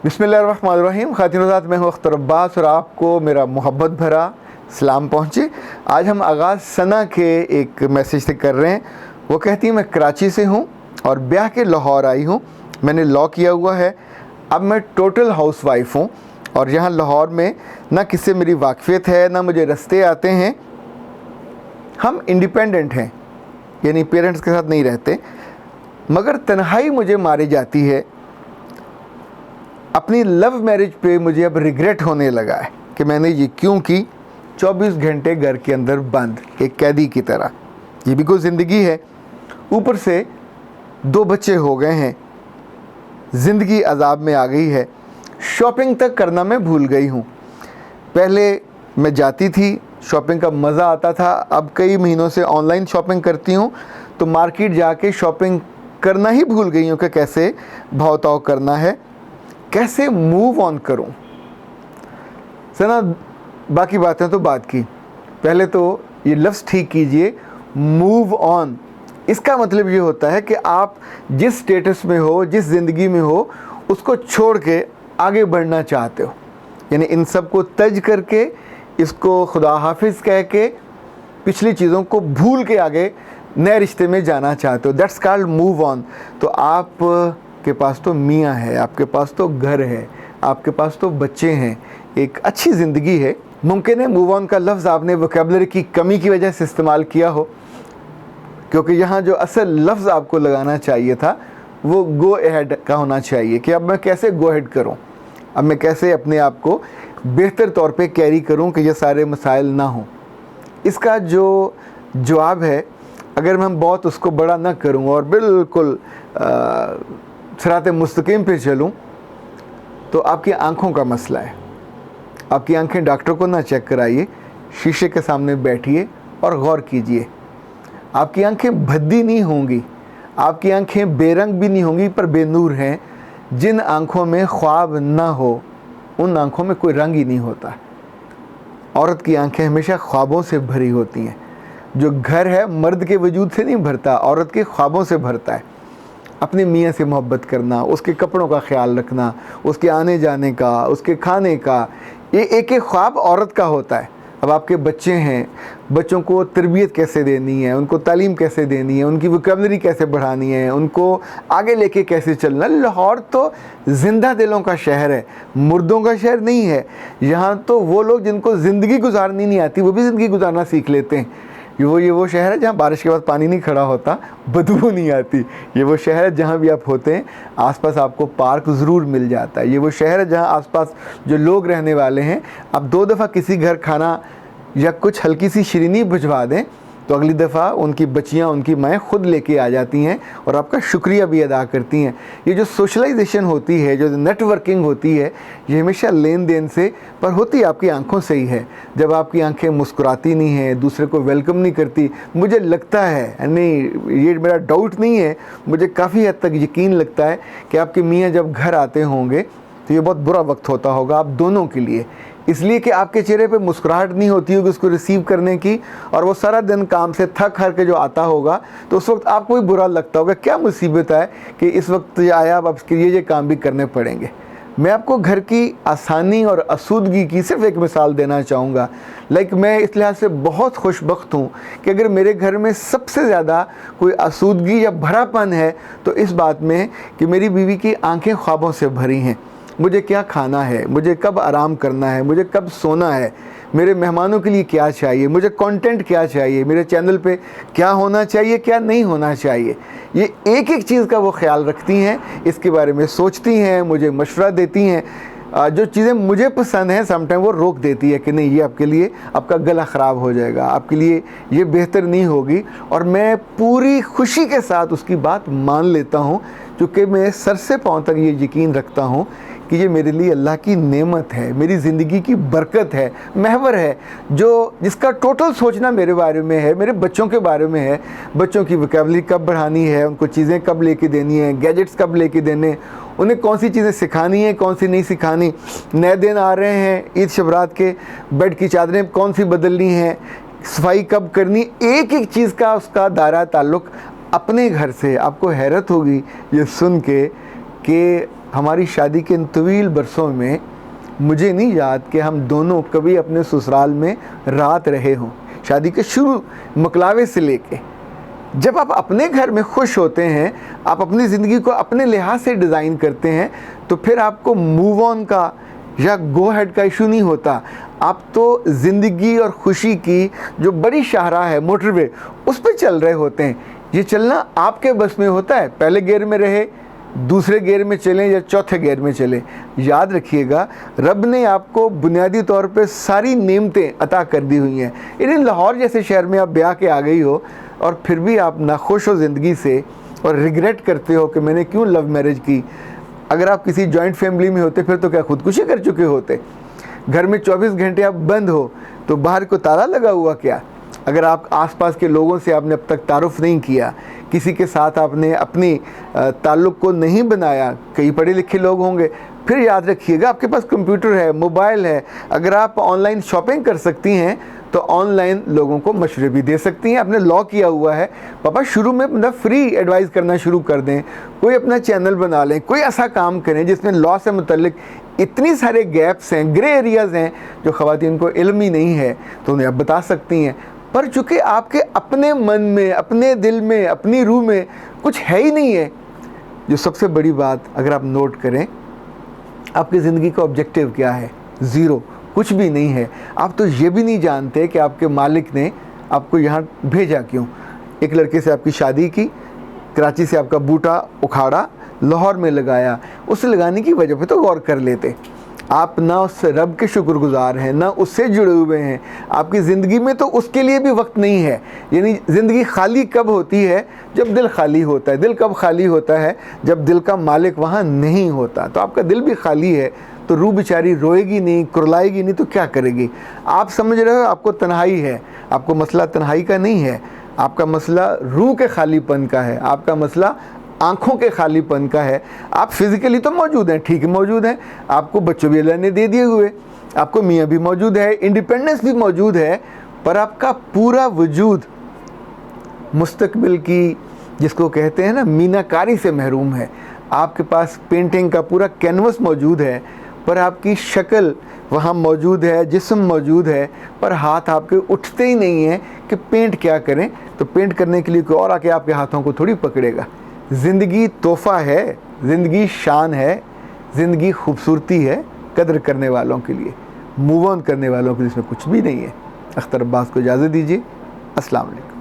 बिस्मिल्लाहिर्रहमानिर्रहीम। ख़ातिन-ओ-ज़ात, मैं हूँ अख्तर अब्बास और आपको मेरा मोहब्बत भरा सलाम पहुँचे। आज हम आगाज़ सना के एक मैसेज से कर रहे हैं। वो कहती है, मैं कराची से हूँ और ब्याह के लाहौर आई हूँ। मैंने लॉ किया हुआ है। अब मैं टोटल हाउस वाइफ हूँ और यहाँ लाहौर में ना किसी से मेरी वाक़फ़ियत है, ना मुझे रास्ते आते हैं। हम इंडिपेंडेंट हैं, यानी पेरेंट्स के साथ नहीं रहते, मगर तन्हाई मुझे मारी जाती है। अपनी लव मैरिज पे मुझे अब रिग्रेट होने लगा है कि मैंने ये क्यों की। 24 घंटे घर के अंदर बंद, एक कैदी की तरह। ये भी कोई ज़िंदगी है? ऊपर से 2 बच्चे हो गए हैं, ज़िंदगी अजाब में आ गई है। शॉपिंग तक करना मैं भूल गई हूँ। पहले मैं जाती थी, शॉपिंग का मज़ा आता था। अब कई महीनों से ऑनलाइन शॉपिंग करती हूँ, तो मार्केट जाके शॉपिंग करना ही भूल गई हूँ कि कैसे भाव ताव करना है, कैसे मूव ऑन करूं। सना, बाकी बातें तो बात की, पहले तो ये लफ्ज़ ठीक कीजिए, मूव ऑन। इसका मतलब ये होता है कि आप जिस स्टेटस में हो, जिस ज़िंदगी में हो, उसको छोड़ के आगे बढ़ना चाहते हो। यानी इन सब को तज करके, इसको खुदा हाफिज़ कह के, पिछली चीज़ों को भूल के आगे नए रिश्ते में जाना चाहते हो। That's called move on. तो आप के पास तो मियाँ है, आपके पास तो घर है, आपके पास तो बच्चे हैं, एक अच्छी ज़िंदगी है। मुमकिन है मूव ऑन का लफ्ज़ आपने वोकैबुलरी की कमी की वजह से इस्तेमाल किया हो, क्योंकि यहाँ जो असल लफ्ज़ आपको लगाना चाहिए था वो गो अहेड का होना चाहिए कि अब मैं कैसे गो अहेड करूँ, अब मैं कैसे अपने आप को बेहतर तौर पे कैरी करूँ कि ये सारे मसाइल ना हों। इसका जो जवाब है, अगर मैं बहुत उसको बड़ा ना करूँ और बिल्कुल सिरात मुस्तकीम पे चलूँ, तो आपकी आँखों का मसला है। आपकी आँखें डॉक्टर को ना चेक कराइए, शीशे के सामने बैठिए और गौर कीजिए। आपकी आँखें भद्दी नहीं होंगी, आपकी आँखें बेरंग भी नहीं होंगी, पर बेनूर हैं। जिन आँखों में ख्वाब ना हो, उन आँखों में कोई रंग ही नहीं होता। औरत की आँखें हमेशा ख्वाबों से भरी होती हैं। जो घर है मर्द के वजूद से नहीं भरता, औरत के ख्वाबों से भरता है। अपने मियाँ से मोहब्बत करना, उसके कपड़ों का ख्याल रखना, उसके आने जाने का, उसके खाने का, ये एक एक ख्वाब औरत का होता है। अब आपके बच्चे हैं, बच्चों को तरबियत कैसे देनी है, उनको तालीम कैसे देनी है, उनकी वोकैबुलरी कैसे बढ़ानी है, उनको आगे लेके कैसे चलना। लाहौर तो ज़िंदा दिलों का शहर है, मुर्दों का शहर नहीं है। यहाँ तो वो लोग जिनको ज़िंदगी गुजारनी नहीं आती, वो भी ज़िंदगी गुजारना सीख लेते हैं। ये वो शहर है जहाँ बारिश के बाद पानी नहीं खड़ा होता, बदबू नहीं आती। ये वो शहर है जहाँ भी आप होते हैं आसपास आपको पार्क ज़रूर मिल जाता है। ये वो शहर है जहाँ आसपास जो लोग रहने वाले हैं, आप 2 दफ़ा किसी घर खाना या कुछ हल्की सी शीरीनी भिजवा दें तो अगली दफ़ा उनकी बच्चियाँ, उनकी माएँ खुद लेके आ जाती हैं और आपका शुक्रिया भी अदा करती हैं। ये जो सोशलाइजेशन होती है, जो नेटवर्किंग होती है, ये हमेशा लेन देन से पर होती आपकी आंखों से ही है। जब आपकी आंखें मुस्कुराती नहीं हैं, दूसरे को वेलकम नहीं करती, मुझे लगता है, नहीं ये मेरा डाउट नहीं है, मुझे काफ़ी हद तक यकीन लगता है कि आपके मियाँ जब घर आते होंगे तो ये बहुत बुरा वक्त होता होगा आप दोनों के लिए, इसलिए कि आपके चेहरे पे मुस्कुराहट नहीं होती होगी उसको रिसीव करने की, और वो सारा दिन काम से थक हार के जो आता होगा तो उस वक्त आपको भी बुरा लगता होगा, क्या मुसीबत है कि इस वक्त आया, अब आपके ये काम भी करने पड़ेंगे। मैं आपको घर की आसानी और आसूदगी की सिर्फ एक मिसाल देना चाहूँगा। मैं इस लिहाज से बहुत खुशबख्त हूँ कि अगर मेरे घर में सबसे ज़्यादा कोई आसूदगी या भरापन है तो इस बात में कि मेरी बीवी की आंखें ख्वाबों से भरी हैं। मुझे क्या खाना है, मुझे कब आराम करना है, मुझे कब सोना है, मेरे मेहमानों के लिए क्या चाहिए, मुझे कंटेंट क्या चाहिए, मेरे चैनल पे क्या होना चाहिए, क्या नहीं होना चाहिए, ये एक एक चीज़ का वो ख्याल रखती हैं, इसके बारे में सोचती हैं, मुझे मशवरा देती हैं। जो चीज़ें मुझे पसंद हैं समटाइम वो रोक देती है कि नहीं, ये आपके लिए, आपका गला ख़राब हो जाएगा, आपके लिए ये बेहतर नहीं होगी, और मैं पूरी खुशी के साथ उसकी बात मान लेता हूँ, क्योंकि मैं सर से पाँव तक ये यकीन रखता हूँ कि ये मेरे लिए अल्लाह की नेमत है, मेरी ज़िंदगी की बरकत है, महवर है, जो जिसका टोटल सोचना मेरे बारे में है, मेरे बच्चों के बारे में है। बच्चों की वोकैबुलरी कब बढ़ानी है, उनको चीज़ें कब लेके देनी है, गैजेट्स कब लेके देने, उन्हें कौन सी चीज़ें सिखानी है, कौन सी नहीं सिखानी। नए दिन आ रहे हैं, ईद शबरात के, बेड की चादरें कौन सी बदलनी है, सफाई कब करनी, एक एक चीज़ का उसका दायरा ताल्लुक़ अपने घर से। आपको हैरत होगी ये सुन के कि हमारी शादी के इन तवील बरसों में मुझे नहीं याद कि हम दोनों कभी अपने ससुराल में रात रहे हों। शादी के शुरू मकलावे से लेके जब आप अपने घर में खुश होते हैं, आप अपनी ज़िंदगी को अपने लिहाज से डिज़ाइन करते हैं, तो फिर आपको मूव ऑन का या गो हेड का इशू नहीं होता। आप तो ज़िंदगी और खुशी की जो बड़ी शाहराह है, मोटरवे, उस पर चल रहे होते हैं। ये चलना आपके बस में होता है। पहले गियर में रहे, दूसरे गियर में चलें या चौथे गियर में चलें। याद रखिएगा, रब ने आपको बुनियादी तौर पे सारी नेमतें अता कर दी हुई हैं। इन लाहौर जैसे शहर में आप ब्याह के आ गई हो और फिर भी आप नाखुश हो ज़िंदगी से और रिग्रेट करते हो कि मैंने क्यों लव मैरिज की। अगर आप किसी जॉइंट फैमिली में होते फिर तो क्या खुदकुशी कर चुके होते। घर में 24 घंटे आप बंद हो तो बाहर को ताला लगा हुआ क्या। अगर आप आसपास के लोगों से आपने अब तक तारुफ नहीं किया, किसी के साथ आपने अपनी ताल्लुक़ को नहीं बनाया, कई पढ़े लिखे लोग होंगे, फिर याद रखिएगा आपके पास कंप्यूटर है, मोबाइल है। अगर आप ऑनलाइन शॉपिंग कर सकती हैं तो ऑनलाइन लोगों को मशवरे भी दे सकती हैं। आपने लॉ किया हुआ है, पापा शुरू में मतलब फ्री एडवाइस करना शुरू कर दें, कोई अपना चैनल बना लें, कोई ऐसा काम करें जिसमें लॉ से मुतल्लिक इतनी सारे गैप्स हैं, ग्रे एरियाज़ हैं जो ख़वातीन को इल्म ही नहीं है, तो उन्हें आप बता सकती हैं। पर चूँकि आपके अपने मन में, अपने दिल में, अपनी रूह में कुछ है ही नहीं है, जो सबसे बड़ी बात अगर आप नोट करें, आपकी ज़िंदगी का ऑब्जेक्टिव क्या है? ज़ीरो, कुछ भी नहीं है। आप तो ये भी नहीं जानते कि आपके मालिक ने आपको यहाँ भेजा क्यों। एक लड़के से आपकी शादी की, कराची से आपका बूटा उखाड़ा, लाहौर में लगाया, उसे लगाने की वजह पे तो गौर कर लेते। आप ना उस रब के शुक्रगुजार हैं, ना उससे जुड़े हुए हैं। आपकी ज़िंदगी में तो उसके लिए भी वक्त नहीं है। यानी ज़िंदगी खाली कब होती है? जब दिल खाली होता है। दिल कब खाली होता है? जब दिल का मालिक वहाँ नहीं होता। तो आपका दिल भी खाली है तो रूह बेचारी रोएगी नहीं, कुरलाएगी नहीं तो क्या करेगी। आप समझ रहे हो आपको तन्हाई है, आपको मसला तन्हाई का नहीं है, आपका मसला रूह के खालीपन का है, आपका मसला आँखों के खालीपन का है। आप फिज़िकली तो मौजूद हैं, ठीक है मौजूद हैं, आपको बच्चों भी अल्लाह ने दे दिए हुए, आपको मियाँ भी मौजूद है, इंडिपेंडेंस भी मौजूद है, पर आपका पूरा वजूद मुस्तकबिल की, जिसको कहते हैं ना, मीनाकारी से महरूम है। आपके पास पेंटिंग का पूरा कैनवस मौजूद है, पर आपकी शक्ल वहाँ मौजूद है, जिस्म मौजूद है, पर हाथ आपके उठते ही नहीं हैं कि पेंट क्या करें। तो पेंट करने के लिए कोई और आके आपके हाथों को थोड़ी पकड़ेगा। ज़िंदगी तोहफ़ा है, ज़िंदगी शान है, ज़िंदगी खूबसूरती है कदर करने वालों के लिए, मूव ऑन करने वालों के लिए इसमें कुछ भी नहीं है। अख्तर अब्बास को इजाज़त दीजिए। अस्सलाम वालेकुम।